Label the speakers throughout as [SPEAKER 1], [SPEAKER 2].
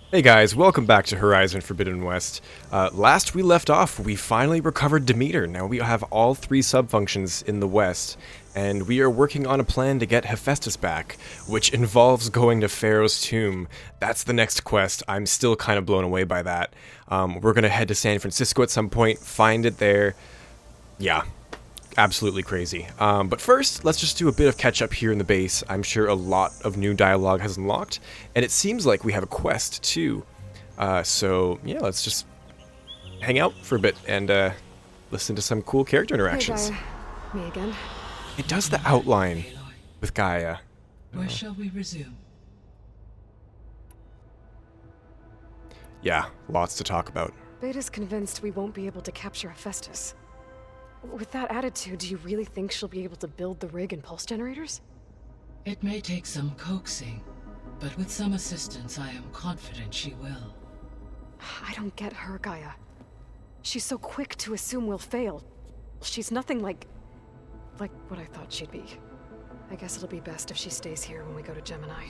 [SPEAKER 1] Hey guys, welcome back to Horizon Forbidden West. Last we left off, we finally recovered Demeter. Now we have all three subfunctions in the west, and we are working on a plan to get Hephaestus back, which involves going to Pharaoh's tomb. That's the next quest. I'm still kind of blown away by that. We're gonna head to San Francisco at some point, find it there. Yeah, absolutely crazy. But first, let's just do a bit of catch up here in the base. I'm sure a lot of new dialogue has unlocked, and it seems like we have a quest too. So yeah, let's just hang out for a bit and listen to some cool character interactions.
[SPEAKER 2] Hey, Gaia. Me again.
[SPEAKER 1] It does the outline with Gaia.
[SPEAKER 3] Where shall we resume?
[SPEAKER 1] Yeah, lots to talk about.
[SPEAKER 2] Beta's convinced we won't be able to capture Hephaestus. With that attitude, do you really think she'll be able to build the rig and pulse generators?
[SPEAKER 3] It may take some coaxing, but with some assistance I am confident she will.
[SPEAKER 2] I don't get her, Gaia. She's so quick to assume we'll fail. She's nothing like what I thought she'd be. I guess it'll be best if she stays here when we go to Gemini.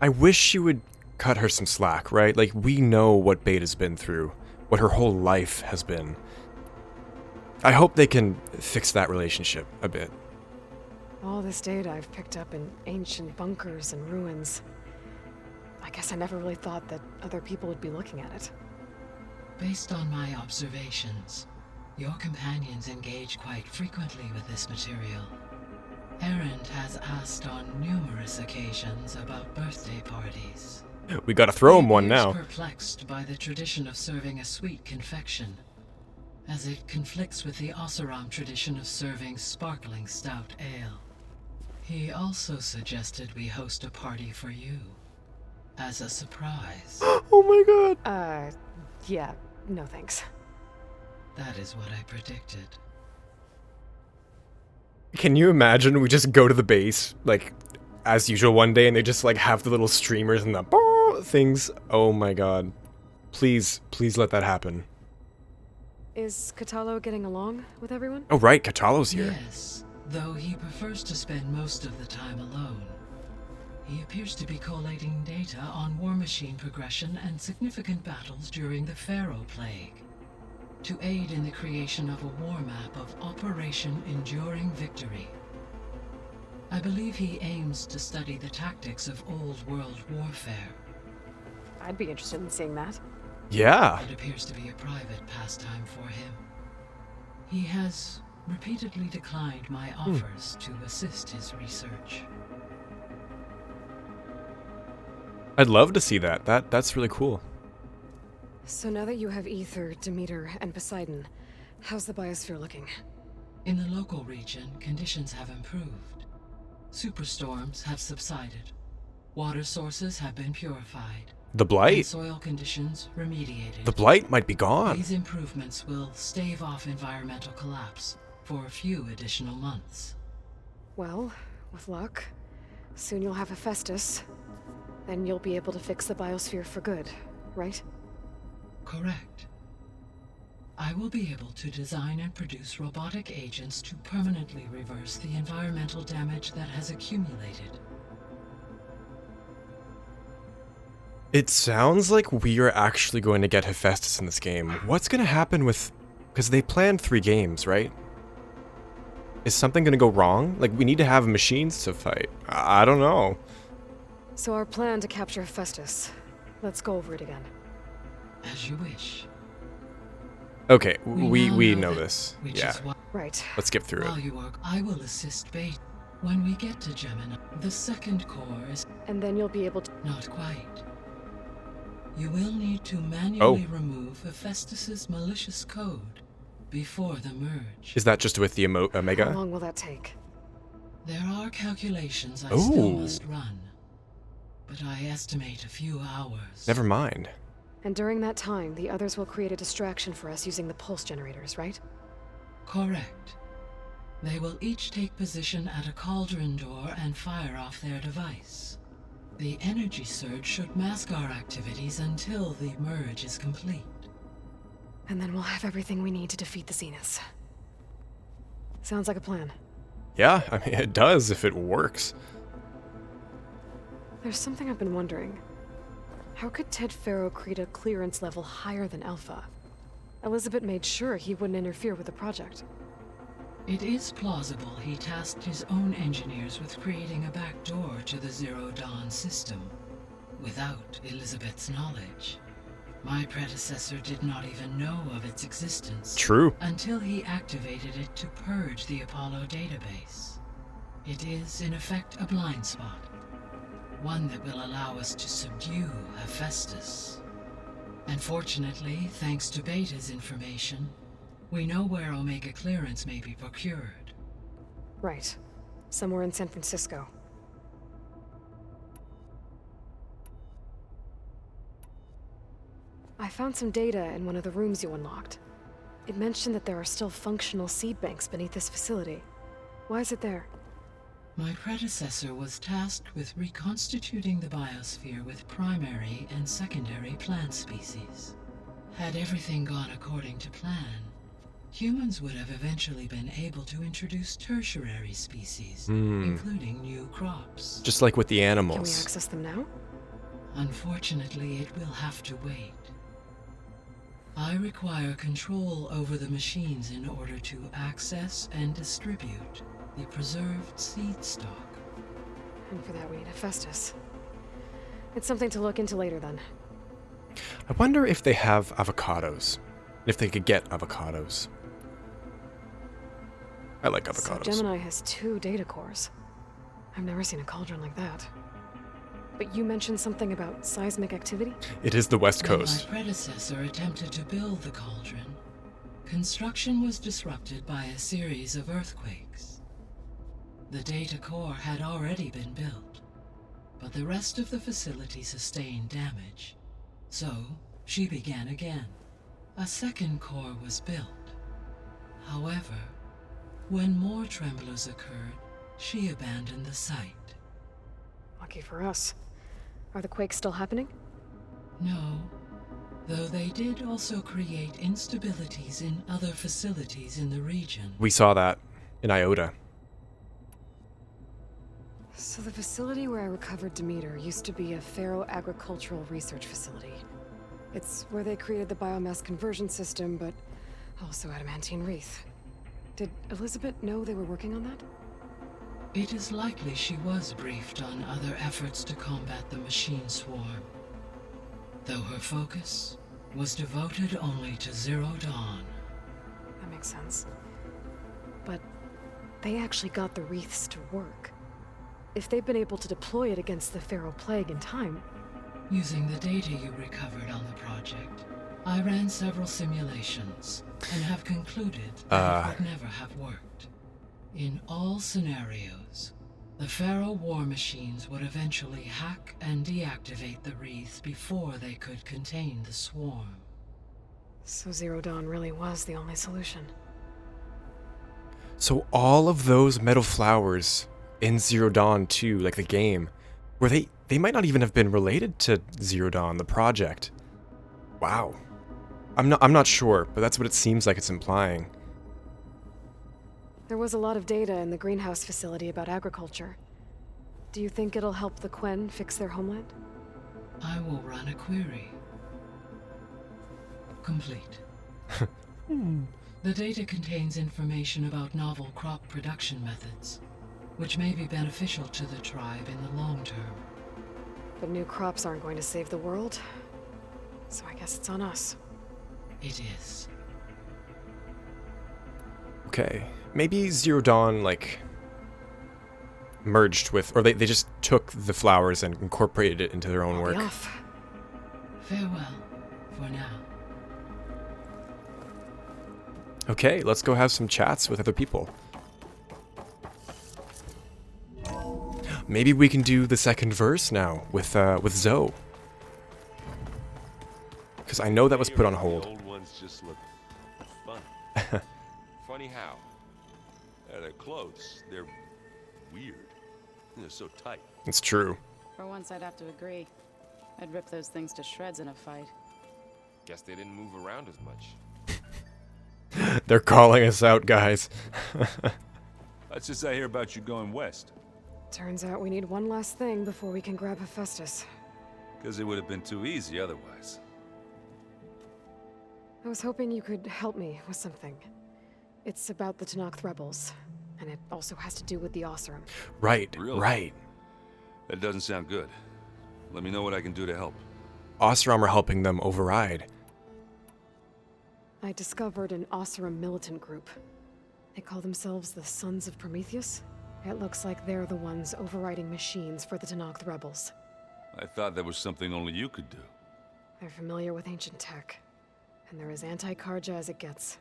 [SPEAKER 1] I wish she would cut her some slack, right? Like, we know what Beta's been through, what her whole life has been. I hope they can fix that relationship a bit.
[SPEAKER 2] All this data I've picked up in ancient bunkers and ruins. I guess I never really thought that other people would be looking at it.
[SPEAKER 3] Based on my observations, your companions engage quite frequently with this material. Erend has asked on numerous occasions about birthday parties.
[SPEAKER 1] We gotta throw him one
[SPEAKER 3] He appears
[SPEAKER 1] now.
[SPEAKER 3] perplexed by the tradition of serving a sweet confection, as it conflicts with the Oseram tradition of serving sparkling stout ale. He also suggested we host a party for you, as a surprise.
[SPEAKER 1] Oh my god.
[SPEAKER 2] Yeah, no thanks.
[SPEAKER 3] That is what I predicted.
[SPEAKER 1] Can you imagine we just go to the base, like, as usual one day, and they just, like, have the little streamers and the things? Oh my god. Please, please let that happen.
[SPEAKER 2] Is Katalo getting along with everyone?
[SPEAKER 1] Oh right, Katalo's here.
[SPEAKER 3] Yes, though he prefers to spend most of the time alone. He appears to be collating data on war machine progression and significant battles during the Pharaoh Plague, to aid in the creation of a war map of Operation Enduring Victory. I believe he aims to study the tactics of old world warfare.
[SPEAKER 2] I'd be interested in seeing that.
[SPEAKER 1] Yeah.
[SPEAKER 3] It appears to be a private pastime for him. He has repeatedly declined my offers to assist his research.
[SPEAKER 1] I'd love to see that. That's really cool.
[SPEAKER 2] So now that you have Ether, Demeter, and Poseidon, how's the biosphere looking?
[SPEAKER 3] In the local region, conditions have improved. Superstorms have subsided. Water sources have been purified.
[SPEAKER 1] The
[SPEAKER 3] And
[SPEAKER 1] blight.
[SPEAKER 3] soil conditions remediated.
[SPEAKER 1] The blight might be gone.
[SPEAKER 3] These improvements will stave off environmental collapse for a few additional months.
[SPEAKER 2] Well, with luck, soon you'll have Hephaestus. Then you'll be able to fix the biosphere for good, right?
[SPEAKER 3] Correct. I will be able to design and produce robotic agents to permanently reverse the environmental damage that has accumulated.
[SPEAKER 1] It sounds like we are actually going to get Hephaestus in this game. What's going to happen with... Because they planned 3 games, right? Is something going to go wrong? Like, we need to have machines to fight. I don't know.
[SPEAKER 2] So our plan to capture Hephaestus. Let's go over it again.
[SPEAKER 3] As you wish.
[SPEAKER 1] Okay,
[SPEAKER 3] now
[SPEAKER 1] we know
[SPEAKER 3] that-
[SPEAKER 1] this.
[SPEAKER 3] Which
[SPEAKER 1] Yeah,
[SPEAKER 3] is why,
[SPEAKER 2] Right.
[SPEAKER 1] let's skip through
[SPEAKER 3] while
[SPEAKER 1] it.
[SPEAKER 3] you work, I will assist Beta. When we get to Gemini, the second core is
[SPEAKER 2] And then you'll be able to...
[SPEAKER 3] not quite. You will need to manually remove Hephaestus's malicious code before the merge.
[SPEAKER 1] Is that just with the
[SPEAKER 2] How
[SPEAKER 1] Omega?
[SPEAKER 2] long will that take?
[SPEAKER 3] There are calculations I
[SPEAKER 1] Ooh.
[SPEAKER 3] still must run, but I estimate a few hours.
[SPEAKER 1] Never mind.
[SPEAKER 2] And during that time, the others will create a distraction for us using the pulse generators, right?
[SPEAKER 3] Correct. They will each take position at a cauldron door and fire off their device. The energy surge should mask our activities until the merge is complete.
[SPEAKER 2] And then we'll have everything we need to defeat the Zeniths. Sounds like a plan.
[SPEAKER 1] Yeah, I mean, it does if it works.
[SPEAKER 2] There's something I've been wondering. How could Ted Faro create a clearance level higher than Alpha? Elizabeth made sure he wouldn't interfere with the project.
[SPEAKER 3] It is plausible he tasked his own engineers with creating a back door to the Zero Dawn system, without Elizabeth's knowledge. My predecessor did not even know of its existence.
[SPEAKER 1] True.
[SPEAKER 3] Until he activated it to purge the Apollo database. It is, in effect, a blind spot. One that will allow us to subdue Hephaestus. And fortunately, thanks to Beta's information, we know where Omega clearance may be procured.
[SPEAKER 2] Right. Somewhere in San Francisco. I found some data in one of the rooms you unlocked. It mentioned that there are still functional seed banks beneath this facility. Why is it there?
[SPEAKER 3] My predecessor was tasked with reconstituting the biosphere with primary and secondary plant species. Had everything gone according to plan, humans would have eventually been able to introduce tertiary species, including new crops.
[SPEAKER 1] Just like with the animals.
[SPEAKER 2] Can we access them now?
[SPEAKER 3] Unfortunately, it will have to wait. I require control over the machines in order to access and distribute the preserved seed stock.
[SPEAKER 2] And for that we need Hephaestus. It's something to look into later then.
[SPEAKER 1] I wonder if they have avocados. If they could get avocados. I like avocados.
[SPEAKER 2] So Gemini has 2 data cores. I've never seen a cauldron like that. But you mentioned something about seismic activity?
[SPEAKER 1] It is the West
[SPEAKER 3] When
[SPEAKER 1] Coast.
[SPEAKER 3] my predecessor attempted to build the cauldron, construction was disrupted by a series of earthquakes. The data core had already been built, but the rest of the facility sustained damage. So, she began again. A second core was built. However, when more tremblers occurred, she abandoned the site.
[SPEAKER 2] Lucky for us. Are the quakes still happening?
[SPEAKER 3] No, though they did also create instabilities in other facilities in the region.
[SPEAKER 1] We saw that in Iota.
[SPEAKER 2] So the facility where I recovered Demeter used to be a Faro agricultural research facility. It's where they created the biomass conversion system, but also adamantine wreath. Did Elizabeth know they were working on that?
[SPEAKER 3] It is likely she was briefed on other efforts to combat the machine swarm, though her focus was devoted only to Zero Dawn.
[SPEAKER 2] That makes sense. But they actually got the wreaths to work. If they've been able to deploy it against the Faro plague in time...
[SPEAKER 3] Using the data you recovered on the project, I ran several simulations and have concluded that it would never have worked. In all scenarios, the Faro war machines would eventually hack and deactivate the wreath before they could contain the swarm.
[SPEAKER 2] So Zero Dawn really was the only solution.
[SPEAKER 1] So all of those metal flowers in Zero Dawn 2, like the game, were they might not even have been related to Zero Dawn, the project. Wow. I'm not sure, but that's what it seems like it's implying.
[SPEAKER 2] There was a lot of data in the greenhouse facility about agriculture. Do you think it'll help the Quen fix their homeland?
[SPEAKER 3] I will run a query. Complete. The data contains information about novel crop production methods, which may be beneficial to the tribe in the long term.
[SPEAKER 2] But new crops aren't going to save the world, so I guess it's on us.
[SPEAKER 3] It is.
[SPEAKER 1] Okay. Maybe Zero Dawn, like, merged with, or they just took the flowers and incorporated it into their own
[SPEAKER 2] I'll
[SPEAKER 1] work.
[SPEAKER 2] be off.
[SPEAKER 3] Farewell, for now.
[SPEAKER 1] Okay, let's go have some chats with other people. Maybe we can do the second verse now with Zoe. Because I know that was put on
[SPEAKER 4] The
[SPEAKER 1] hold.
[SPEAKER 4] old ones just look funny. Funny how? Their clothes, they're weird. They're so tight.
[SPEAKER 1] It's true.
[SPEAKER 5] For once, I'd have to agree. I'd rip those things to shreds in a fight.
[SPEAKER 4] Guess they didn't move around as much.
[SPEAKER 1] They're calling us out, guys.
[SPEAKER 6] That's just I hear about you going west.
[SPEAKER 2] Turns out we need one last thing before we can grab Hephaestus.
[SPEAKER 4] Because it would have been too easy otherwise.
[SPEAKER 2] I was hoping you could help me with something. It's about the Tanakh rebels, and it also has to do with the Oseram.
[SPEAKER 1] Right,
[SPEAKER 4] Really?
[SPEAKER 1] right.
[SPEAKER 4] That doesn't sound good. Let me know what I can do to help.
[SPEAKER 1] Oseram are helping them override.
[SPEAKER 2] I discovered an Oseram militant group. They call themselves the Sons of Prometheus. It looks like they're the ones overriding machines for the Tanakh rebels.
[SPEAKER 4] I thought that was something only you could do.
[SPEAKER 2] They're familiar with ancient tech, and they're as anti-Karja as it gets.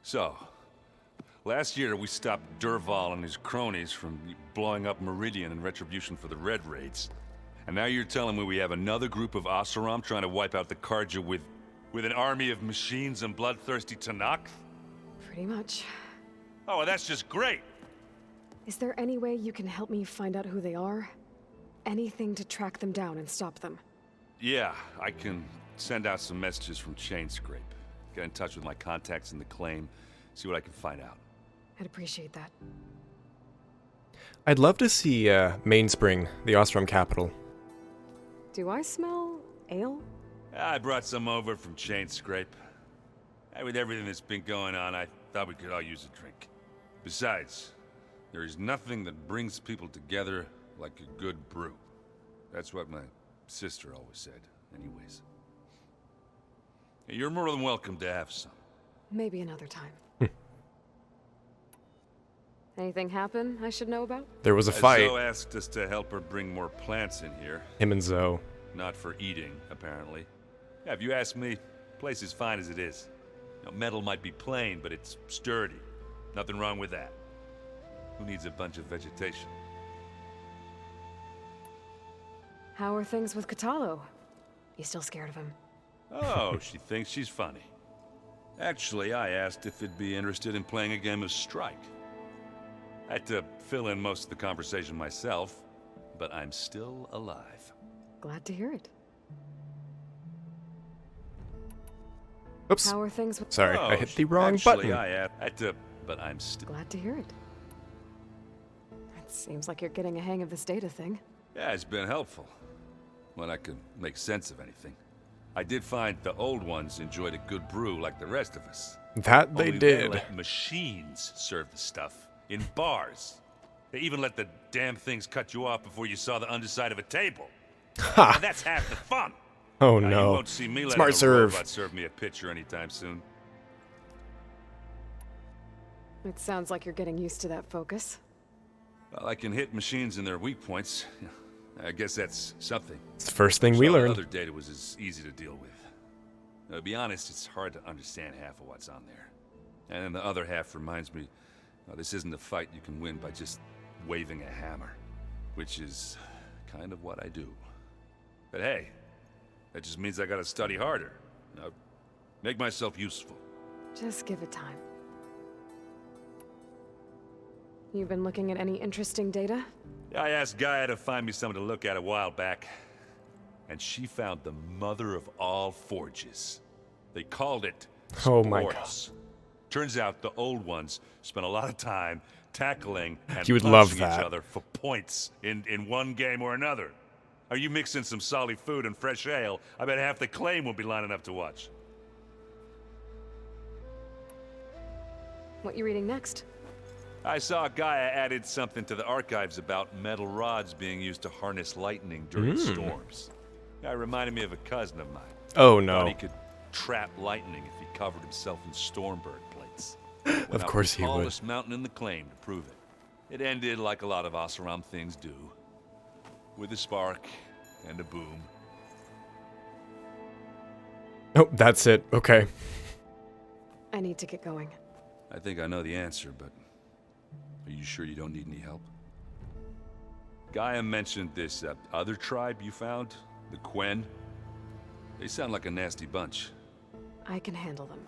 [SPEAKER 4] So, last year we stopped Durval and his cronies from blowing up Meridian in retribution for the Red Raids. And now you're telling me we have another group of Oseram trying to wipe out the Karja with an army of machines and bloodthirsty Tanakh?
[SPEAKER 2] Pretty much.
[SPEAKER 4] Oh, well, that's just great!
[SPEAKER 2] Is there any way you can help me find out who they are? Anything to track them down and stop them.
[SPEAKER 4] Yeah, I can send out some messages from Chainscrape. Get in touch with my contacts in the claim, see what I can find out.
[SPEAKER 2] I'd appreciate that.
[SPEAKER 1] I'd love to see Mainspring, the Oseram capital.
[SPEAKER 2] Do I smell ale?
[SPEAKER 4] I brought some over from Chainscrape. With everything that's been going on, I thought we could all use a drink. Besides, there is nothing that brings people together like a good brew. That's what my sister always said, anyways. You're more than welcome to have some.
[SPEAKER 2] Maybe another time. Anything happen I should know about?
[SPEAKER 1] There was a fight.
[SPEAKER 4] Zoe asked us to help her bring more plants in here.
[SPEAKER 1] Him and Zoe.
[SPEAKER 4] Not for eating, apparently. Yeah, if you ask me, the place is fine as it is. You know, metal might be plain, but it's sturdy. Nothing wrong with that. Who needs a bunch of vegetation?
[SPEAKER 2] How are things with Katalo? You still scared of him?
[SPEAKER 4] Oh, she thinks she's funny. Actually, I asked if it'd be interested in playing a game of Strike. I had to fill in most of the conversation myself, but I'm still alive.
[SPEAKER 2] Glad to hear it.
[SPEAKER 1] Oops.
[SPEAKER 2] How are things with...
[SPEAKER 1] Sorry, I hit the wrong
[SPEAKER 4] actually,
[SPEAKER 1] button.
[SPEAKER 4] I had to, but I'm still...
[SPEAKER 2] Glad to hear it. It seems like you're getting a hang of this data thing.
[SPEAKER 4] Yeah, it's been helpful. When I could make sense of anything. I did find the old ones enjoyed a good brew like the rest of us.
[SPEAKER 1] That they
[SPEAKER 4] Only
[SPEAKER 1] did.
[SPEAKER 4] let machines serve the stuff. In bars. They even let the damn things cut you off before you saw the underside of a table.
[SPEAKER 1] Ha!
[SPEAKER 4] That's half the fun.
[SPEAKER 1] Oh
[SPEAKER 4] Now,
[SPEAKER 1] no.
[SPEAKER 4] You won't see me letting
[SPEAKER 1] Smart
[SPEAKER 4] a
[SPEAKER 1] serve.
[SPEAKER 4] robot serve me a pitcher anytime soon.
[SPEAKER 2] It sounds like you're getting used to that focus.
[SPEAKER 4] Well, I can hit machines in their weak points. I guess that's something.
[SPEAKER 1] It's the first thing we
[SPEAKER 4] So
[SPEAKER 1] learned.
[SPEAKER 4] Other data was as easy to deal with. Now, to be honest, it's hard to understand half of what's on there. And then the other half reminds me, this isn't a fight you can win by just waving a hammer. Which is kind of what I do. But hey, that just means I gotta study harder. Now, make myself useful.
[SPEAKER 2] Just give it time. You've been looking at any interesting data?
[SPEAKER 4] I asked Gaia to find me something to look at a while back. And she found the mother of all forges. They called it
[SPEAKER 1] Oh my God.
[SPEAKER 4] sports. Turns out the old ones spent a lot of time tackling and
[SPEAKER 1] You would love
[SPEAKER 4] punching
[SPEAKER 1] that.
[SPEAKER 4] each other for points in one game or another. Are you mixing some solid food and fresh ale? I bet half the claim will be lining up to watch.
[SPEAKER 2] What you reading next?
[SPEAKER 4] I saw Gaia added something to the archives about metal rods being used to harness lightning during storms. That reminded me of a cousin of mine.
[SPEAKER 1] Oh
[SPEAKER 4] Thought
[SPEAKER 1] no.
[SPEAKER 4] he could trap lightning if he covered himself in Stormbird plates.
[SPEAKER 1] Of course he would.
[SPEAKER 4] Tallest mountain in the claim to prove it. It ended like a lot of Oseram things do, with a spark and a boom.
[SPEAKER 1] Oh, that's it. Okay.
[SPEAKER 2] I need to get going.
[SPEAKER 4] I think I know the answer, but are you sure you don't need any help? Gaia mentioned this other tribe you found, the Quen. They sound like a nasty bunch.
[SPEAKER 2] I can handle them.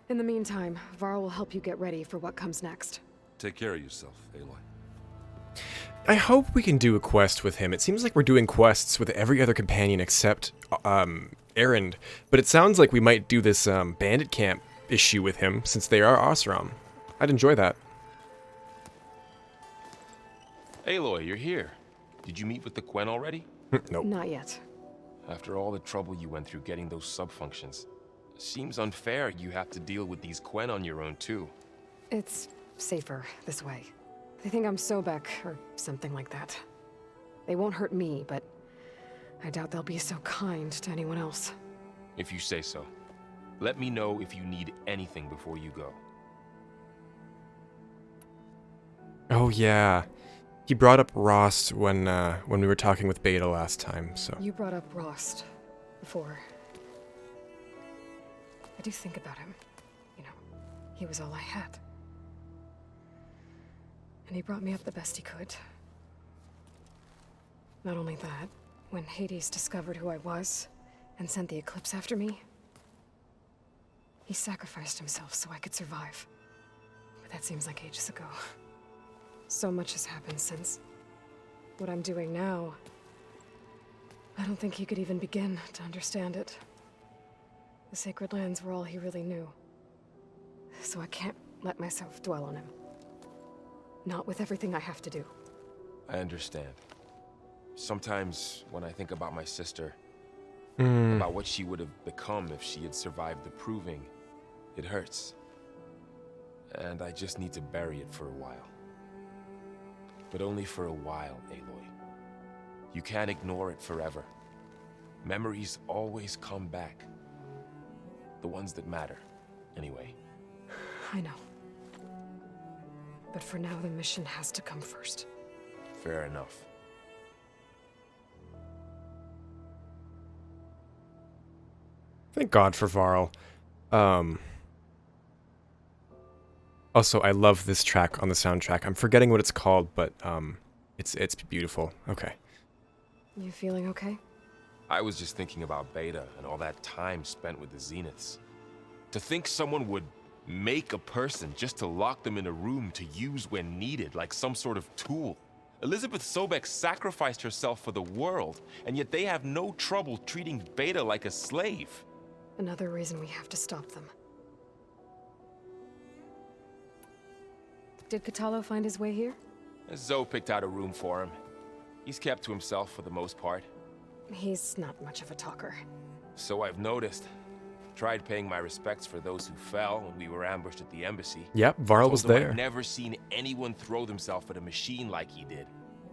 [SPEAKER 2] In the meantime, Varl will help you get ready for what comes next.
[SPEAKER 4] Take care of yourself, Aloy.
[SPEAKER 1] I hope we can do a quest with him. It seems like we're doing quests with every other companion except Erend, but it sounds like we might do this bandit camp issue with him since they are Oseram. I'd enjoy that.
[SPEAKER 6] Aloy, you're here. Did you meet with the Quen already?
[SPEAKER 1] Nope.
[SPEAKER 2] Not yet.
[SPEAKER 6] After all the trouble you went through getting those subfunctions, seems unfair you have to deal with these Quen on your own too.
[SPEAKER 2] It's safer this way. They think I'm Sobek, or something like that. They won't hurt me, but I doubt they'll be so kind to anyone else.
[SPEAKER 6] If you say so. Let me know if you need anything before you go.
[SPEAKER 1] Oh yeah, he brought up Rost when we were talking with Beta last time. So
[SPEAKER 2] You brought up Rost before. I do think about him. You know, he was all I had. And he brought me up the best he could. Not only that, when Hades discovered who I was and sent the eclipse after me, he sacrificed himself so I could survive. But that seems like ages ago. So much has happened since. What I'm doing now, I don't think he could even begin to understand it. The sacred lands were all he really knew. So I can't let myself dwell on him. Not with everything I have to do.
[SPEAKER 6] I understand. Sometimes when I think about my sister, about what she would have become if she had survived the proving, it hurts. And I just need to bury it for a while. But only for a while, Aloy. You can't ignore it forever. Memories always come back. The ones that matter, anyway.
[SPEAKER 2] I know. But for now, the mission has to come first.
[SPEAKER 6] Fair enough.
[SPEAKER 1] thank God for Varl. Also, I love this track on the soundtrack. I'm forgetting what it's called, but it's beautiful. Okay.
[SPEAKER 2] You feeling okay?
[SPEAKER 6] I was just thinking about Beta and all that time spent with the Zeniths. To think someone would make a person just to lock them in a room to use when needed, like some sort of tool. Elizabeth Sobek sacrificed herself for the world, and yet they have no trouble treating Beta like a slave.
[SPEAKER 2] Another reason we have to stop them. Did Catalo find his way here?
[SPEAKER 6] Zoe picked out a room for him. He's kept to himself for the most part.
[SPEAKER 2] He's not much of a talker.
[SPEAKER 6] So I've noticed. Tried paying my respects for those who fell when we were ambushed at the embassy.
[SPEAKER 1] Yep, Varl was
[SPEAKER 6] Told him
[SPEAKER 1] there.
[SPEAKER 6] I'd never seen anyone throw themselves at a machine like he did.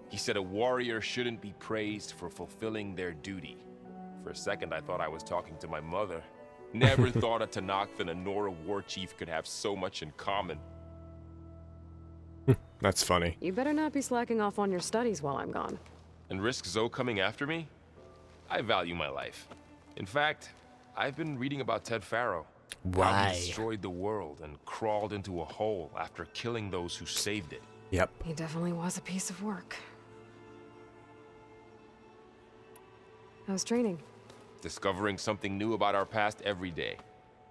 [SPEAKER 6] He said a warrior shouldn't be praised for fulfilling their duty. For a second, I thought I was talking to my mother. Never thought a Tanakh and a Nora war chief could have so much in common.
[SPEAKER 1] That's funny.
[SPEAKER 2] You better not be slacking off on your studies while I'm gone.
[SPEAKER 6] And risk Zoe coming after me? I value my life. In fact, I've been reading about Ted Faro. How
[SPEAKER 1] Why?
[SPEAKER 6] he destroyed the world and crawled into a hole after killing those who saved it.
[SPEAKER 1] Yep.
[SPEAKER 2] He definitely was a piece of work. How's training?
[SPEAKER 6] Discovering something new about our past every day.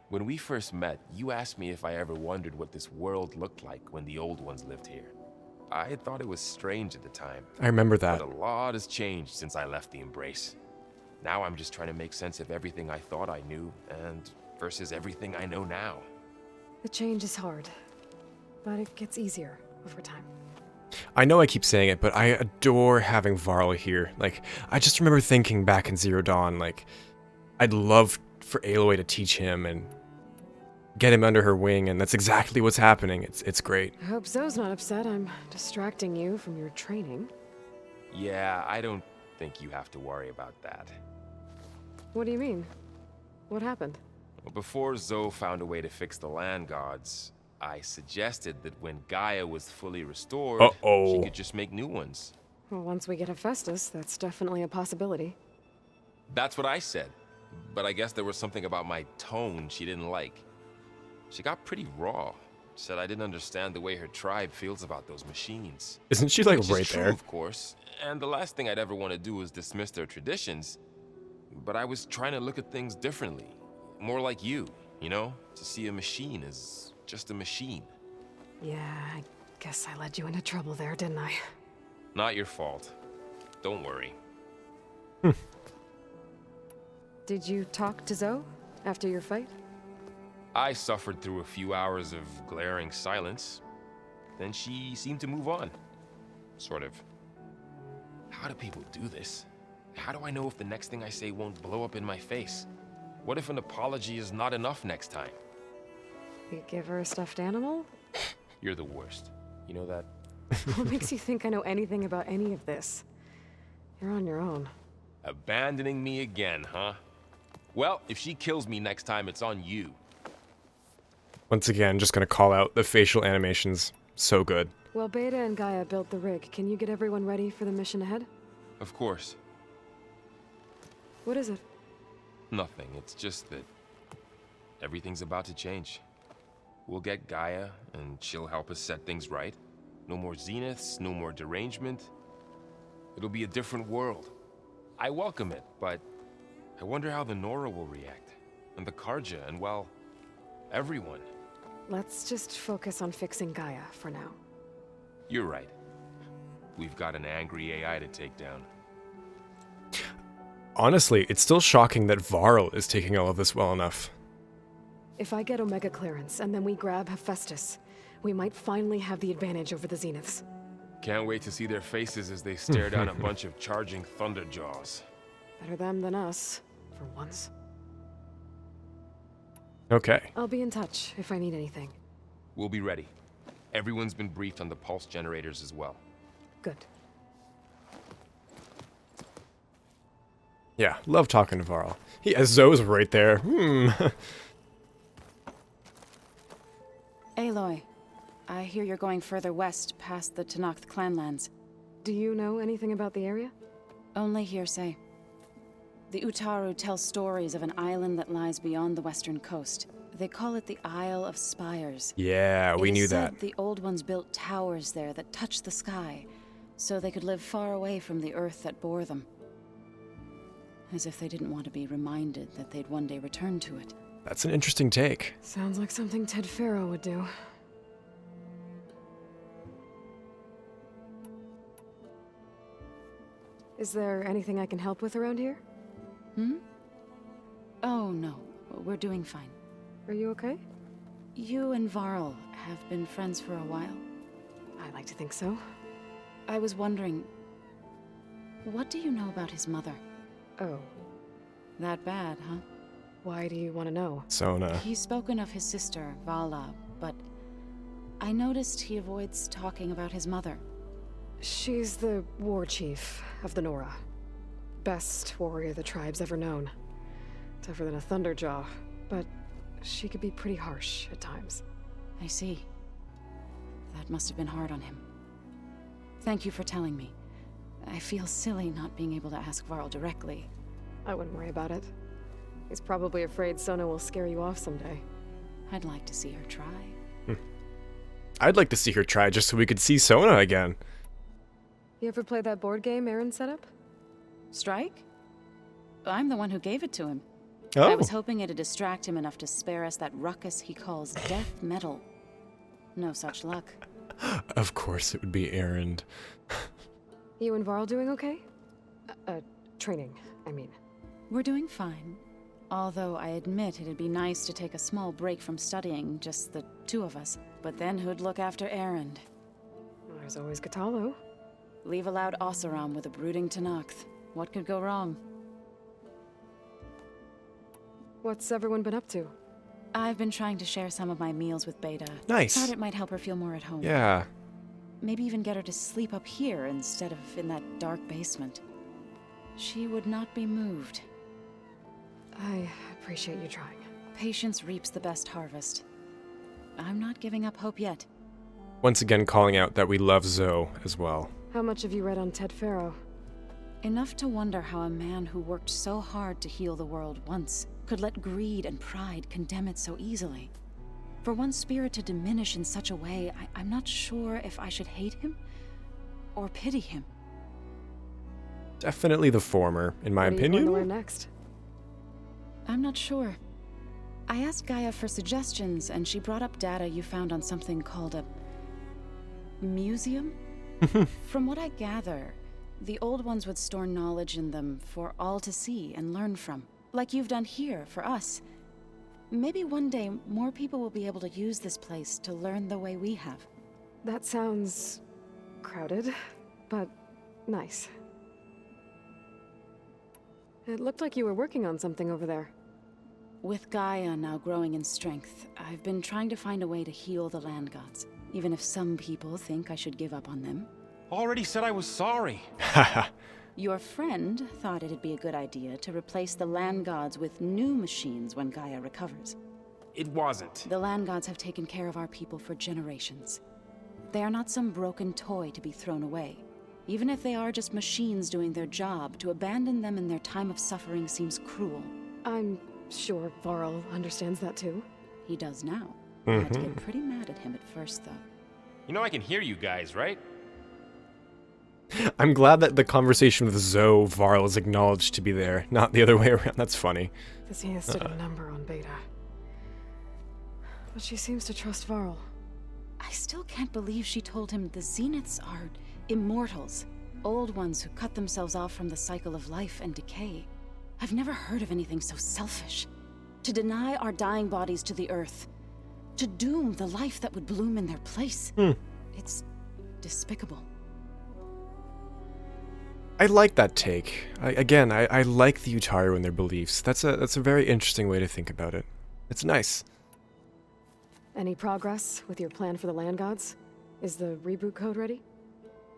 [SPEAKER 6] When we first met, you asked me if I ever wondered what this world looked like when the old ones lived here. I thought it was strange at the time.
[SPEAKER 1] I remember that.
[SPEAKER 6] But a lot has changed since I left the Embrace. Now I'm just trying to make sense of everything I thought I knew and versus everything I know now.
[SPEAKER 2] The change is hard, but it gets easier over time.
[SPEAKER 1] I know I keep saying it, but I adore having Varl here. Like, I just remember thinking back in Zero Dawn, like, I'd love for Aloy to teach him and get him under her wing, and that's exactly what's happening. It's great.
[SPEAKER 2] I hope Zoe's not upset I'm distracting you from your training.
[SPEAKER 6] Yeah, I don't think you have to worry about that.
[SPEAKER 2] What do you mean? What happened?
[SPEAKER 6] Well, before Zoe found a way to fix the land gods, I suggested that when Gaia was fully restored, she could just make new ones.
[SPEAKER 2] Well, once we get Hephaestus, that's definitely a possibility.
[SPEAKER 6] That's what I said. But I guess there was something about my tone she didn't like. She got pretty raw. Said I didn't understand the way her tribe feels about those machines.
[SPEAKER 1] Isn't she, like,
[SPEAKER 6] Which
[SPEAKER 1] right
[SPEAKER 6] is true,
[SPEAKER 1] there?
[SPEAKER 6] of course. And the last thing I'd ever want to do is dismiss their traditions. But I was trying to look at things differently. More like you know? To see a machine as just a machine.
[SPEAKER 2] Yeah, I guess I led you into trouble there, didn't I?
[SPEAKER 6] Not your fault. Don't worry.
[SPEAKER 2] Did you talk to Zoe after your fight?
[SPEAKER 6] I suffered through a few hours of glaring silence. Then she seemed to move on. Sort of. How do people do this? How do I know if the next thing I say won't blow up in my face? What if an apology is not enough next time?
[SPEAKER 2] You give her a stuffed animal?
[SPEAKER 6] You're the worst. You know that?
[SPEAKER 2] What makes you think I know anything about any of this? You're on your own.
[SPEAKER 6] Abandoning me again, huh? Well, if she kills me next time, it's on you.
[SPEAKER 1] Once again, just gonna call out the facial animations. So good.
[SPEAKER 2] Well, Beta and Gaia built the rig. Can you get everyone ready for the mission ahead?
[SPEAKER 6] Of course.
[SPEAKER 2] What is it?
[SPEAKER 6] Nothing. It's just that everything's about to change. We'll get Gaia, and she'll help us set things right. No more zeniths, no more derangement. It'll be a different world. I welcome it, but I wonder how the Nora will react. And the Karja, and well, everyone.
[SPEAKER 2] Let's just focus on fixing Gaia for now.
[SPEAKER 6] You're right. We've got an angry AI to take down.
[SPEAKER 1] Honestly, it's still shocking that Varl is taking all of this well enough.
[SPEAKER 2] If I get Omega clearance and then we grab Hephaestus, we might finally have the advantage over the Zeniths.
[SPEAKER 6] Can't wait to see their faces as they stare down a bunch of charging Thunderjaws.
[SPEAKER 2] Better them than us, for once.
[SPEAKER 1] Okay.
[SPEAKER 2] I'll be in touch if I need anything.
[SPEAKER 6] We'll be ready. Everyone's been briefed on the pulse generators as well.
[SPEAKER 2] Good.
[SPEAKER 1] Yeah, love talking to Varl. Yeah, Zoe's right there.
[SPEAKER 5] Aloy, I hear you're going further west past the Tanakh clanlands.
[SPEAKER 2] Do you know anything about the area?
[SPEAKER 5] Only hearsay. The Utaru tell stories of an island that lies beyond the western coast. They call it the Isle of Spires.
[SPEAKER 1] Yeah, we knew that.
[SPEAKER 5] The old ones built towers there that touched the sky, so they could live far away from the earth that bore them. As if they didn't want to be reminded that they'd one day return to it.
[SPEAKER 1] That's an interesting take.
[SPEAKER 2] Sounds like something Ted Faro would do. Is there anything I can help with around here?
[SPEAKER 5] Oh no, we're doing fine.
[SPEAKER 2] Are you okay?
[SPEAKER 5] You and Varl have been friends for a while.
[SPEAKER 2] I like to think so.
[SPEAKER 5] I was wondering, what do you know about his mother?
[SPEAKER 2] Oh,
[SPEAKER 5] That bad, huh?
[SPEAKER 2] why do you want to know?
[SPEAKER 1] Sona.
[SPEAKER 5] He's spoken of his sister, Vala, but I noticed he avoids talking about his mother.
[SPEAKER 2] She's the war chief of the Nora. Best warrior the tribe's ever known. Tougher than a Thunderjaw, but she could be pretty harsh at times.
[SPEAKER 5] I see. That must have been hard on him. Thank you for telling me. I feel silly not being able to ask Varl directly.
[SPEAKER 2] I wouldn't worry about it. He's probably afraid Sona will scare you off someday.
[SPEAKER 5] I'd like to see her try.
[SPEAKER 1] I'd like to see her try just so we could see Sona again.
[SPEAKER 2] You ever play that board game Aaron set up?
[SPEAKER 5] Strike? I'm the one who gave it to him.
[SPEAKER 1] Oh.
[SPEAKER 5] I was hoping it'd distract him enough to spare us that ruckus he calls death metal. No such luck.
[SPEAKER 1] Of course it would be Aaron.
[SPEAKER 2] You and Varl doing okay? Training, I mean.
[SPEAKER 5] We're doing fine. Although I admit it'd be nice to take a small break from studying, just the two of us. But then who'd look after Erend?
[SPEAKER 2] Well, there's always Gatalo.
[SPEAKER 5] Leave a loud Oseram with a brooding tanakh. What could go wrong?
[SPEAKER 2] What's everyone been up to?
[SPEAKER 5] I've been trying to share some of my meals with Beta.
[SPEAKER 1] Nice.
[SPEAKER 5] Thought it might help her feel more at home.
[SPEAKER 1] Yeah.
[SPEAKER 5] Maybe even get her to sleep up here instead of in that dark basement. She would not be moved.
[SPEAKER 2] I appreciate you trying.
[SPEAKER 5] Patience reaps the best harvest. I'm not giving up hope yet.
[SPEAKER 1] Once again calling out that we love Zoe as well.
[SPEAKER 2] How much have you read on Ted Faro?
[SPEAKER 5] Enough to wonder how a man who worked so hard to heal the world once could let greed and pride condemn it so easily. For one spirit to diminish in such a way, I'm not sure if I should hate him or pity him.
[SPEAKER 1] Definitely the former, in my
[SPEAKER 2] What are you
[SPEAKER 1] opinion.
[SPEAKER 2] going to learn next?
[SPEAKER 5] I'm not sure. I asked Gaia for suggestions, and she brought up data you found on something called a museum? From what I gather, the old ones would store knowledge in them for all to see and learn from, like you've done here for us. Maybe one day more people will be able to use this place to learn the way we have.
[SPEAKER 2] That sounds crowded, but nice. It looked like you were working on something over there.
[SPEAKER 5] With Gaia now growing in strength, I've been trying to find a way to heal the land gods, even if some people think I should give up on them.
[SPEAKER 6] Already said I was sorry.
[SPEAKER 1] Haha.
[SPEAKER 5] Your friend thought it'd be a good idea to replace the land gods with new machines when Gaia recovers.
[SPEAKER 6] It wasn't.
[SPEAKER 5] The land gods have taken care of our people for generations. They are not some broken toy to be thrown away. Even if they are just machines doing their job, to abandon them in their time of suffering seems cruel.
[SPEAKER 2] I'm sure Varl understands that too.
[SPEAKER 5] He does now. I had to get pretty mad at him at first, though.
[SPEAKER 6] You know I can hear you guys, right?
[SPEAKER 1] I'm glad that the conversation with Zoe, Varl is acknowledged to be there, not the other way around. That's funny.
[SPEAKER 2] The Zenith stood a number on Beta. But she seems to trust Varl.
[SPEAKER 5] I still can't believe she told him the Zeniths are immortals. Old ones who cut themselves off from the cycle of life and decay. I've never heard of anything so selfish. To deny our dying bodies to the earth. To doom the life that would bloom in their place. It's despicable.
[SPEAKER 1] I like that take. I like the Utaru and their beliefs. That's a very interesting way to think about it. It's nice.
[SPEAKER 2] Any progress with your plan for the land gods? Is the reboot code ready?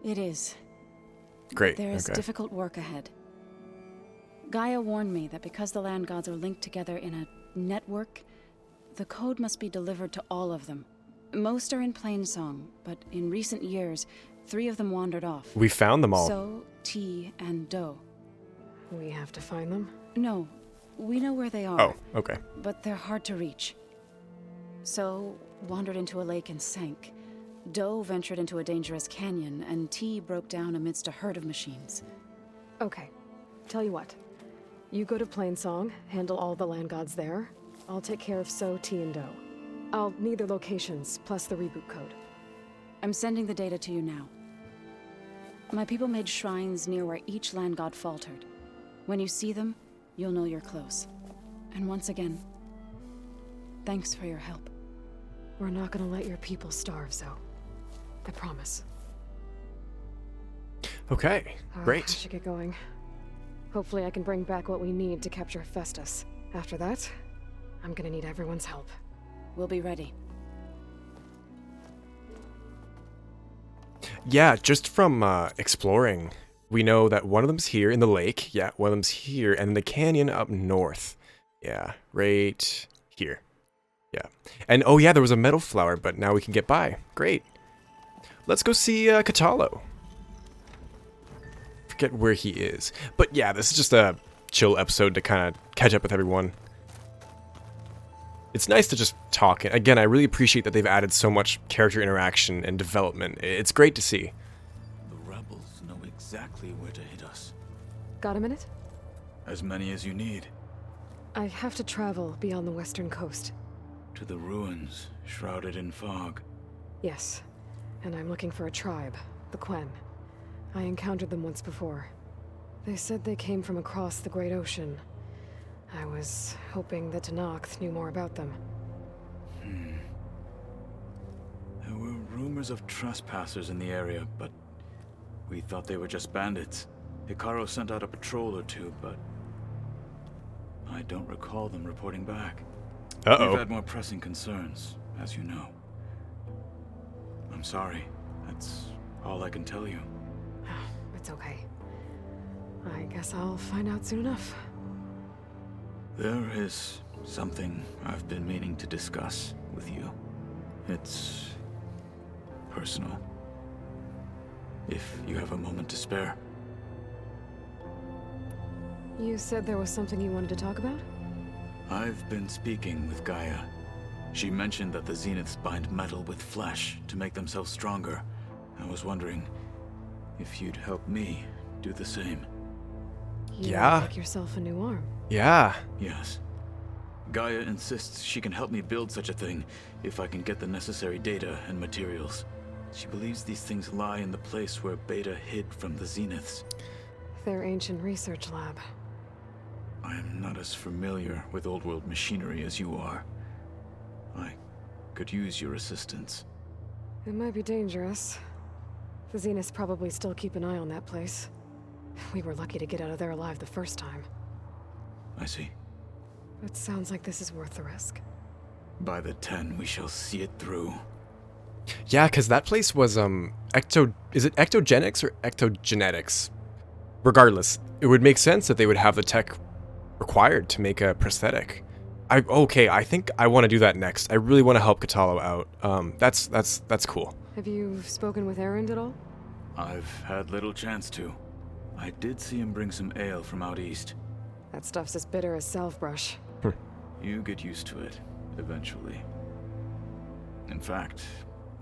[SPEAKER 5] It is.
[SPEAKER 1] Great.
[SPEAKER 5] There is
[SPEAKER 1] okay.
[SPEAKER 5] difficult work ahead. Gaia warned me that because the land gods are linked together in a network, the code must be delivered to all of them. Most are in Plainsong, but in recent years, 3 of them wandered off.
[SPEAKER 1] We found them all.
[SPEAKER 5] So, T, and Do.
[SPEAKER 2] We have to find them?
[SPEAKER 5] No, we know where they are.
[SPEAKER 1] Oh, okay.
[SPEAKER 5] But they're hard to reach. So, wandered into a lake and sank. Do ventured into a dangerous canyon, and T broke down amidst a herd of machines.
[SPEAKER 2] Okay. Tell you what. You go to Plainsong, handle all the land gods there. I'll take care of So, T, and Do. I'll need their locations, plus the reboot code.
[SPEAKER 5] I'm sending the data to you now. My people made shrines near where each land god faltered. When you see them, you'll know you're close. And once again, thanks for your help.
[SPEAKER 2] We're not gonna let your people starve, Zoe. I promise.
[SPEAKER 1] Okay,
[SPEAKER 2] I
[SPEAKER 1] great.
[SPEAKER 2] should get going. Hopefully I can bring back what we need to capture Hephaestus. After that, I'm gonna need everyone's help.
[SPEAKER 5] We'll be ready.
[SPEAKER 1] Yeah, just from exploring, we know that one of them's here in the lake. Yeah, one of them's here, and the canyon up north. Yeah, right here. Yeah. And oh yeah, there was a metal flower, but now we can get by. Great. Let's go see Katalo. Forget where he is. But yeah, this is just a chill episode to kind of catch up with everyone. It's nice to just talk. Again, I really appreciate that they've added so much character interaction and development. It's great to see.
[SPEAKER 7] The rebels know exactly where to hit us.
[SPEAKER 2] Got a minute?
[SPEAKER 7] As many as you need.
[SPEAKER 2] I have to travel beyond the western coast.
[SPEAKER 7] To the ruins, shrouded in fog.
[SPEAKER 2] Yes. And I'm looking for a tribe, the Quen. I encountered them once before. They said they came from across the Great Ocean. I was hoping the tanakh knew more about them.
[SPEAKER 7] There were rumors of trespassers in the area, but we thought they were just bandits. Hikaru sent out a patrol or two, but I don't recall them reporting back.
[SPEAKER 1] Uh-oh.
[SPEAKER 7] We've had more pressing concerns, as you know. I'm sorry. That's all I can tell you.
[SPEAKER 2] It's okay. I guess I'll find out soon enough.
[SPEAKER 7] There is something I've been meaning to discuss with you. It's personal. If you have a moment to spare.
[SPEAKER 2] You said there was something you wanted to talk about?
[SPEAKER 7] I've been speaking with Gaia. She mentioned that the Zeniths bind metal with flesh to make themselves stronger. I was wondering if you'd help me do the same.
[SPEAKER 1] Yeah.
[SPEAKER 2] Make yourself a new arm.
[SPEAKER 1] Yeah.
[SPEAKER 7] Yes. Gaia insists she can help me build such a thing if I can get the necessary data and materials. She believes these things lie in the place where Beta hid from the Zeniths.
[SPEAKER 2] Their ancient research lab.
[SPEAKER 7] I am not as familiar with old world machinery as you are. I could use your assistance.
[SPEAKER 2] It might be dangerous. The Zeniths probably still keep an eye on that place. We were lucky to get out of there alive the first time.
[SPEAKER 7] I see.
[SPEAKER 2] It sounds like this is worth the risk.
[SPEAKER 7] By the 10, we shall see it through.
[SPEAKER 1] Yeah, because that place was, is it ectogenics or ectogenetics? Regardless, it would make sense that they would have the tech required to make a prosthetic. Okay, I think I want to do that next. I really want to help Katalo out. That's cool.
[SPEAKER 2] Have you spoken with Erend at all?
[SPEAKER 7] I've had little chance to. I did see him bring some ale from out east.
[SPEAKER 2] That stuff's as bitter as salve-brush.
[SPEAKER 7] You get used to it, eventually. In fact,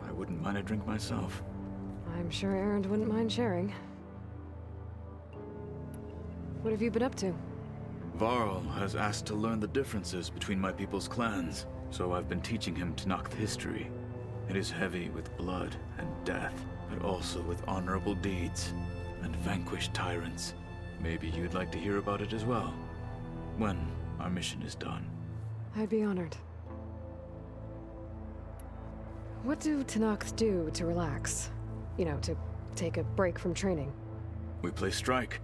[SPEAKER 7] I wouldn't mind a drink myself.
[SPEAKER 2] I'm sure Erend wouldn't mind sharing. What have you been up to?
[SPEAKER 7] Varl has asked to learn the differences between my people's clans, so I've been teaching him tanakh history. It is heavy with blood and death, but also with honorable deeds and vanquished tyrants. Maybe you'd like to hear about it as well, when our mission is done.
[SPEAKER 2] I'd be honored. What do tanakh do to relax? You know, to take a break from training?
[SPEAKER 7] We play strike.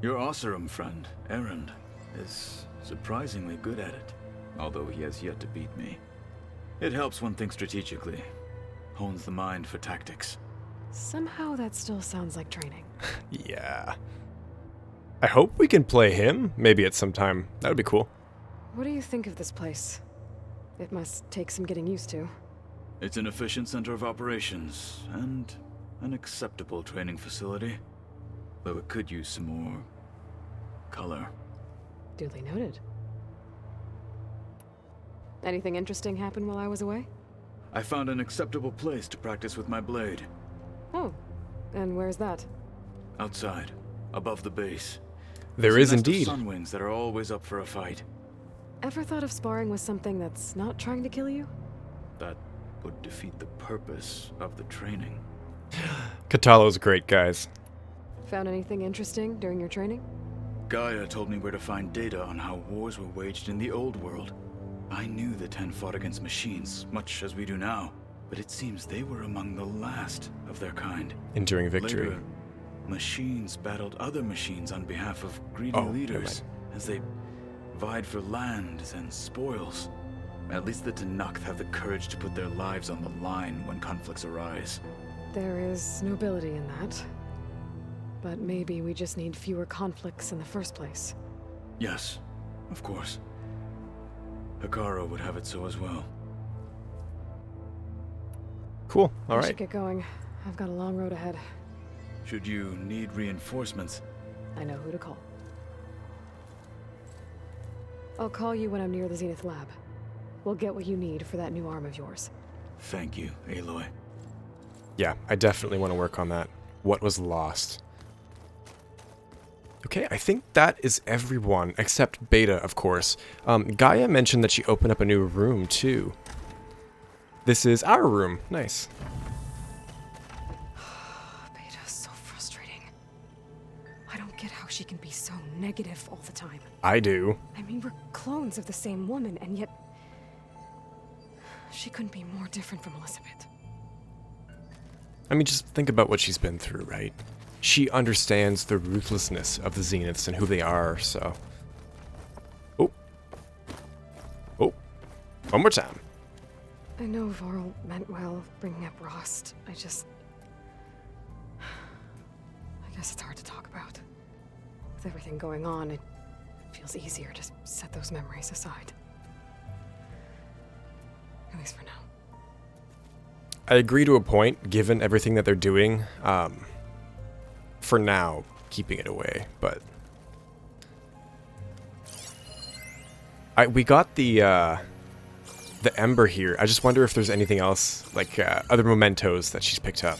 [SPEAKER 7] Your Oseram friend, Erend, is surprisingly good at it, although he has yet to beat me. It helps one think strategically, hones the mind for tactics.
[SPEAKER 2] Somehow that still sounds like training.
[SPEAKER 1] Yeah. I hope we can play him, maybe at some time. That would be cool.
[SPEAKER 2] What do you think of this place? It must take some getting used to.
[SPEAKER 7] It's an efficient center of operations, and an acceptable training facility. Though it could use some more color.
[SPEAKER 2] Duly noted. Anything interesting happen while I was away?
[SPEAKER 7] I found an acceptable place to practice with my blade.
[SPEAKER 2] Oh, and where's that?
[SPEAKER 7] Outside, above the base.
[SPEAKER 1] There
[SPEAKER 7] There's
[SPEAKER 1] is
[SPEAKER 7] a nest of
[SPEAKER 1] indeed.
[SPEAKER 7] sunwings that are always up for a fight.
[SPEAKER 2] Ever thought of sparring with something that's not trying to kill you?
[SPEAKER 7] That would defeat the purpose of the training.
[SPEAKER 1] Katalo's great, guys.
[SPEAKER 2] Found anything interesting during your training?
[SPEAKER 7] Gaia told me where to find data on how wars were waged in the old world. I knew the 10 fought against machines, much as we do now, but it seems they were among the last of their kind.
[SPEAKER 1] Enduring victory.
[SPEAKER 7] Later, machines battled other machines on behalf of greedy
[SPEAKER 1] Oh, never
[SPEAKER 7] leaders, as they vied for lands and spoils. At least the tanakh have the courage to put their lives on the line when conflicts arise.
[SPEAKER 2] There is nobility in that. But maybe we just need fewer conflicts in the first place.
[SPEAKER 7] Yes, of course. Hikaru would have it so as well.
[SPEAKER 1] Cool. All
[SPEAKER 2] I
[SPEAKER 1] right.
[SPEAKER 2] should get going. I've got a long road ahead.
[SPEAKER 7] Should you need reinforcements,
[SPEAKER 2] I know who to call. I'll call you when I'm near the Zenith lab. We'll get what you need for that new arm of yours.
[SPEAKER 7] thank you, Aloy.
[SPEAKER 1] Yeah, I definitely want to work on that. What was lost? Okay, I think that is everyone, except Beta, of course. Gaia mentioned that she opened up a new room, too. This is our room. Nice.
[SPEAKER 2] Beta's so frustrating. I don't get how she can be so negative all the time.
[SPEAKER 1] I do.
[SPEAKER 2] I mean, we're clones of the same woman, and yet... she couldn't be more different from Elizabeth.
[SPEAKER 1] I mean, just think about what she's been through, right? She understands the ruthlessness of the Zeniths and who they are, so... Oh. Oh. One more time.
[SPEAKER 2] I know Varl meant well, bringing up Rost. I guess it's hard to talk about. With everything going on, it feels easier to set those memories aside. At least for now.
[SPEAKER 1] I agree to a point, given everything that they're doing. For now, keeping it away, but... we got the Ember here. I just wonder if there's anything else, like other mementos that she's picked up.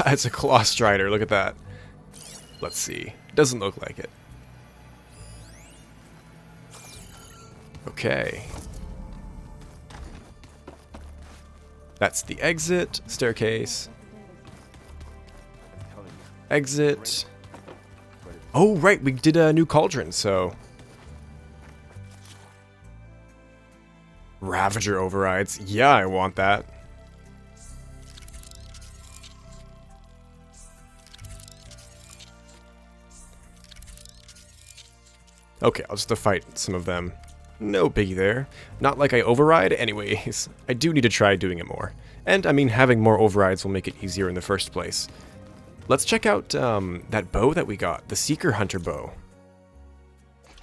[SPEAKER 1] It's a Claw Strider, look at that. Let's see. Doesn't look like it. Okay. That's the exit, staircase. Exit. Oh, right, we did a new cauldron, so... Ravager overrides. Yeah, I want that. Okay, I'll just have to fight some of them. No biggie there. Not like I override, anyways. I do need to try doing it more. And, I mean, having more overrides will make it easier in the first place. Let's check out that bow that we got, the Seeker Hunter bow.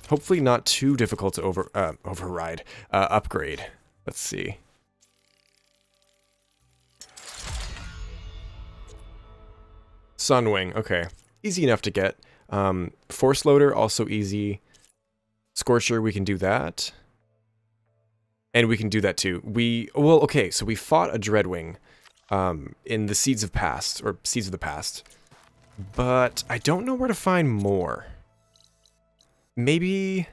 [SPEAKER 1] Hopefully not too difficult to override, upgrade. Let's see. Sunwing, okay. Easy enough to get. Force Loader, also easy. Scorcher, we can do that. And we can do that too. Well, okay, so we fought a Dreadwing in the Seeds of Past, or Seeds of the Past. But I don't know where to find more. Maybe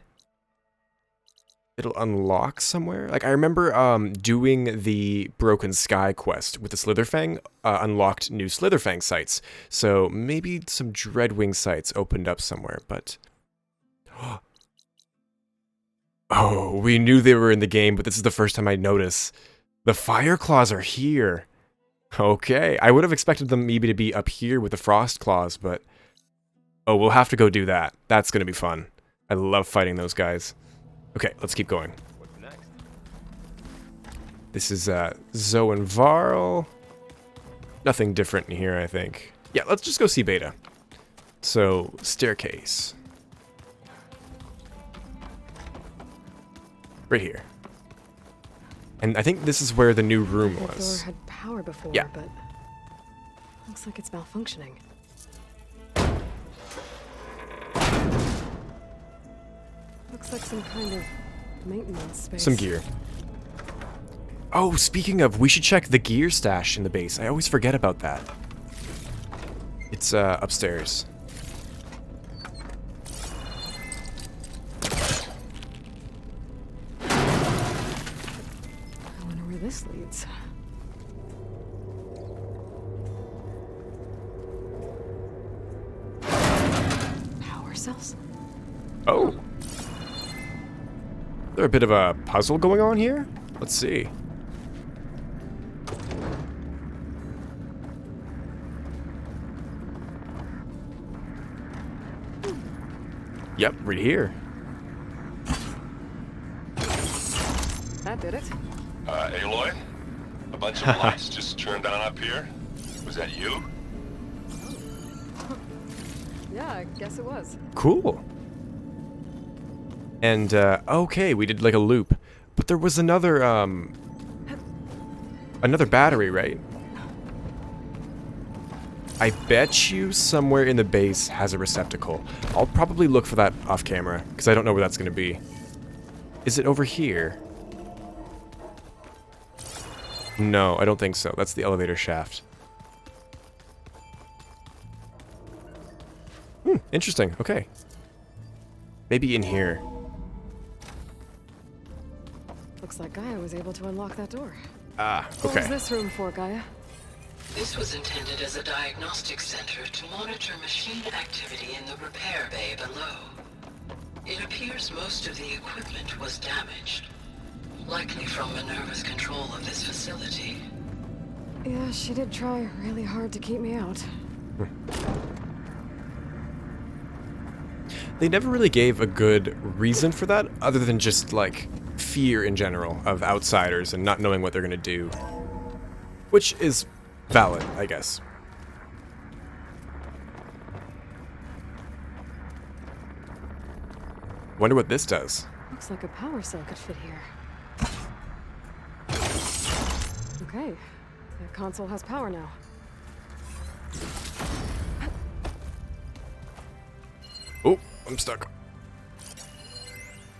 [SPEAKER 1] it'll unlock somewhere? Like, I remember doing the Broken Sky quest with the Slitherfang, unlocked new Slitherfang sites. So maybe some Dreadwing sites opened up somewhere, but... Oh, we knew they were in the game, but this is the first time I notice. The Fire Claws are here. Okay, I would have expected them maybe to be up here with the Frost Claws, but... Oh, we'll have to go do that. That's gonna be fun. I love fighting those guys. Okay, let's keep going.
[SPEAKER 6] What's next?
[SPEAKER 1] This is Zoe and Varl. Nothing different in here, I think. Yeah, let's just go see Beta. So, staircase. Right here. And I think this is where the new room
[SPEAKER 2] The
[SPEAKER 1] was.
[SPEAKER 2] door had power before,
[SPEAKER 1] Yeah.
[SPEAKER 2] but looks like it's malfunctioning. Looks like some kind of maintenance space.
[SPEAKER 1] Some gear. Oh, speaking of, we should check the gear stash in the base. I always forget about that. It's upstairs.
[SPEAKER 2] I wonder where this leads. Power cells?
[SPEAKER 1] Oh. There a bit of a puzzle going on here? Let's see. Yep, right here.
[SPEAKER 2] That did it.
[SPEAKER 8] Aloy? A bunch of lights just turned on up here? Was that you?
[SPEAKER 2] Yeah, I guess it was.
[SPEAKER 1] Cool. And, okay, we did like a loop. But there was another, another battery, right? I bet you somewhere in the base has a receptacle. I'll probably look for that off camera, because I don't know where that's going to be. Is it over here? No, I don't think so. That's the elevator shaft. Interesting. Okay. Maybe in here.
[SPEAKER 2] Looks like Gaia was able to unlock that door.
[SPEAKER 1] Ah,
[SPEAKER 2] What was
[SPEAKER 1] okay.
[SPEAKER 2] this room for, Gaia?
[SPEAKER 3] This was intended as a diagnostic center to monitor machine activity in the repair bay below. It appears most of the equipment was damaged, likely from Minerva's control of this facility.
[SPEAKER 2] Yeah, she did try really hard to keep me out.
[SPEAKER 1] They never really gave a good reason for that, other than just, like, fear in general of outsiders and not knowing what they're gonna do. Which is valid, I guess. Wonder what this does.
[SPEAKER 2] Looks like a power cell could fit here. Okay, the console has power now.
[SPEAKER 1] Oh, I'm stuck.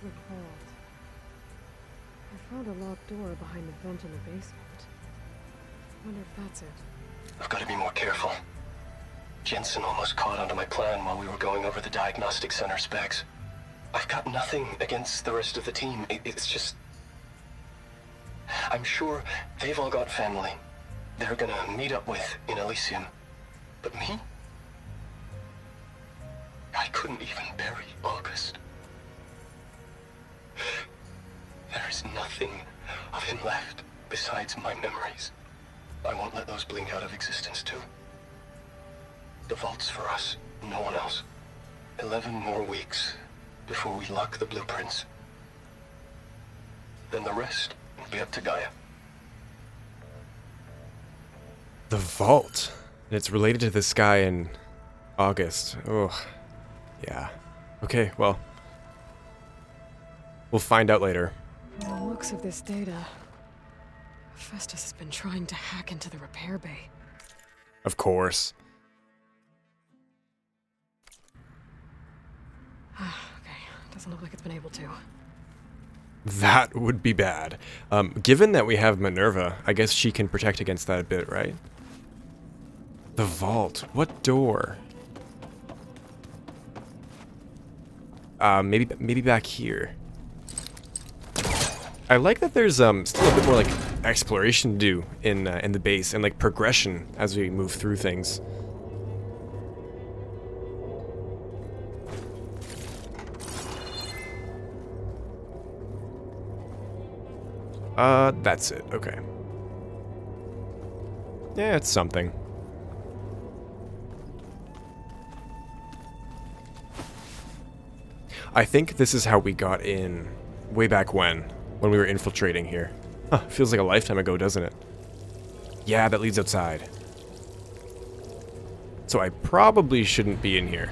[SPEAKER 2] Recalled. I found a locked door behind the vent in the basement. Wonder if that's it.
[SPEAKER 9] I've got to be more careful. Jensen almost caught onto my plan while we were going over the diagnostic center specs. I've got nothing against the rest of the team. It's just... I'm sure they've all got family they're gonna meet up with in Elysium. But me? I couldn't even bury August. There is nothing of him left besides my memories. I won't let those blink out of existence too. The vault's for us, no one else. 11 more weeks, before we lock the blueprints. Then the rest will be up to Gaia.
[SPEAKER 1] The vault. And it's related to this guy in August. Oh, yeah. Okay, well, we'll find out later.
[SPEAKER 2] From the looks of this data, Hephaestus has been trying to hack into the repair bay.
[SPEAKER 1] Of course.
[SPEAKER 2] Okay, doesn't look like it's been able to.
[SPEAKER 1] That would be bad. Given that we have Minerva, I guess she can protect against that a bit, right? The vault. What door? Maybe back here. I like that there's still a bit more like exploration to do in the base and like progression as we move through things. That's it. Okay. Yeah, it's something. I think this is how we got in way back when we were infiltrating here. Huh, feels like a lifetime ago, doesn't it? Yeah, that leads outside. So I probably shouldn't be in here.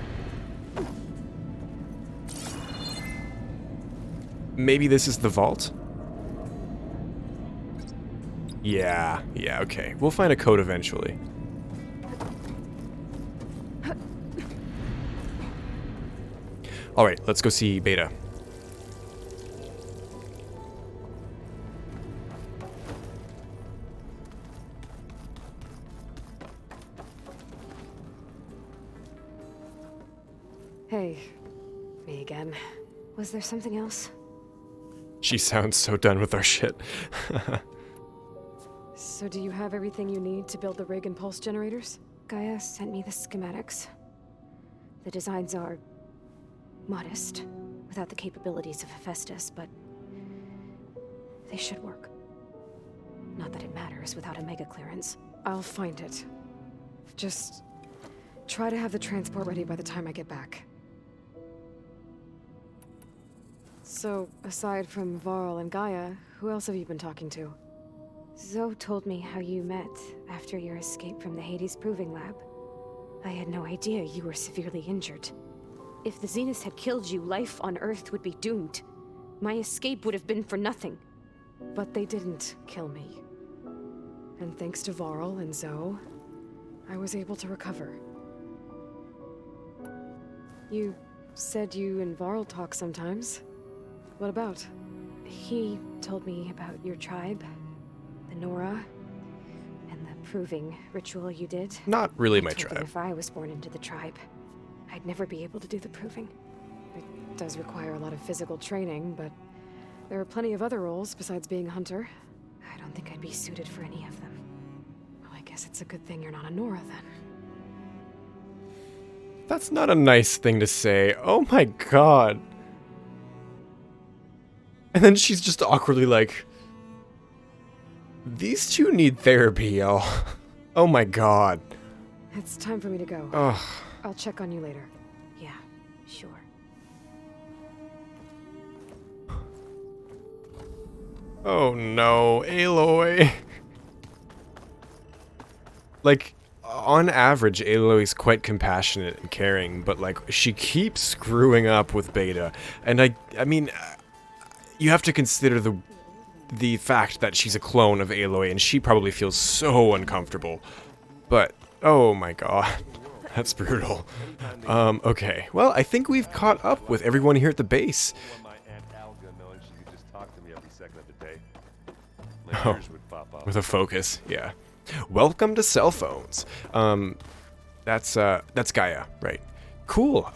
[SPEAKER 1] Maybe this is the vault? Yeah, okay. We'll find a code eventually. Alright, let's go see Beta.
[SPEAKER 2] Hey, me again. Was there something else?
[SPEAKER 1] She sounds so done with our shit.
[SPEAKER 2] So do you have everything you need to build the rig and pulse generators? Gaia sent me the schematics. The designs are modest, without the capabilities of Hephaestus, but they should work. Not that it matters without a mega clearance. I'll find it. Just try to have the transport ready by the time I get back. So, aside from Varl and Gaia, who else have you been talking to? Zoe told me how you met after your escape from the Hades Proving Lab. I had no idea you were severely injured. If the Zeniths had killed you, life on Earth would be doomed. My escape would have been for nothing. But they didn't kill me. And thanks to Varl and Zoe, I was able to recover. You said you and Varl talk sometimes. What about? He told me about your tribe, the Nora, and the proving ritual you did.
[SPEAKER 1] Not really my
[SPEAKER 2] I told him
[SPEAKER 1] tribe.
[SPEAKER 2] if I was born into the tribe, I'd never be able to do the proving. It does require a lot of physical training, but there are plenty of other roles besides being a hunter. I don't think I'd be suited for any of them. Well, I guess it's a good thing you're not a Nora, then.
[SPEAKER 1] That's not a nice thing to say. Oh my god. And then she's just awkwardly like, these two need therapy, y'all. Oh my god.
[SPEAKER 2] It's time for me to go.
[SPEAKER 1] Ugh.
[SPEAKER 2] I'll check on you later. Yeah, sure.
[SPEAKER 1] Oh no, Aloy. Like, on average, Aloy's quite compassionate and caring, but like, she keeps screwing up with Beta. And I mean, you have to consider the fact that she's a clone of Aloy, and she probably feels so uncomfortable. But, oh my god. That's brutal. Okay. Well, I think we've caught up with everyone here at the base. Oh, with a focus, yeah. Welcome to cell phones. That's Gaia, right? Cool.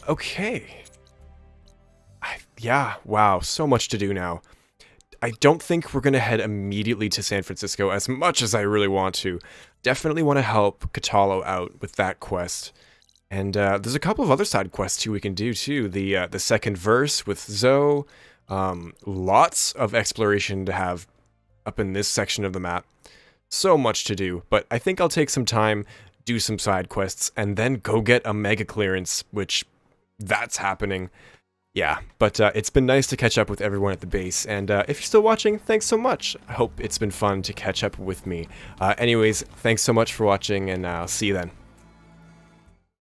[SPEAKER 1] Okay. Yeah, wow, so much to do now. I don't think we're gonna head immediately to San Francisco as much as I really want to. Definitely want to help Catallo out with that quest. And there's a couple of other side quests too we can do too. The second verse with Zoe. Lots of exploration to have up in this section of the map. So much to do, but I think I'll take some time, do some side quests, and then go get a mega clearance, which that's happening. Yeah, but it's been nice to catch up with everyone at the base, and if you're still watching, thanks so much. I hope it's been fun to catch up with me. Anyways, thanks so much for watching, and I'll see you then.